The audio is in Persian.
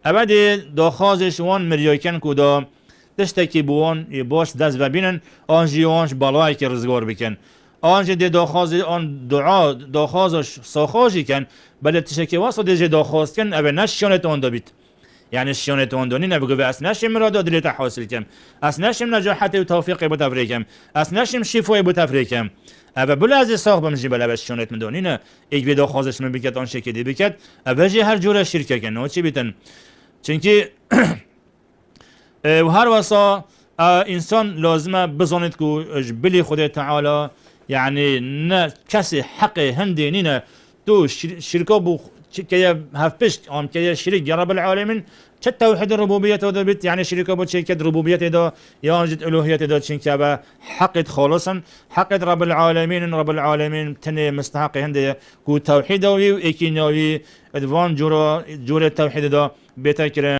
ابد داخازش وان مریاکن کدا تشتکی بوان باش دست و بینن آنجی آنج بالای که رزگار بکن آنجی دی داخاز آن دعا داخازش ساخاجی کن بله تشکی واسه دیجی داخاز کن اوه نشانت آن دابید يعني الشونت وندوني نبغى بس نشم مراد دليل تحصيل كم أس نشم نجاحات وتوفيق بتفريكم أس نشم شفاء بتفريكم أبى بلا از ساق بمشي بلا بس شونت مدونينا إيك بيدا خازش من بكت آن شكلی بكت أبى جه هر جور شركة كنا وشي بيتن چونكي وهر وصا إنسان لازمه بزانت كو بلي خدا تعالى يعني ن كسي حقي هندي نينا تو شركة بو كي هفبش أم كي شريك يا رب العالمين توحيد الربوبية هذا بيت يعني شركة بو شركة ربوبية هذا يانجد ألوهية هذا شنكابة حقت خالصا حقت رب العالمين تني مستحق هندي كو توحيد وإكيناوي أدوان جورا التوحيد هذا بيتكرم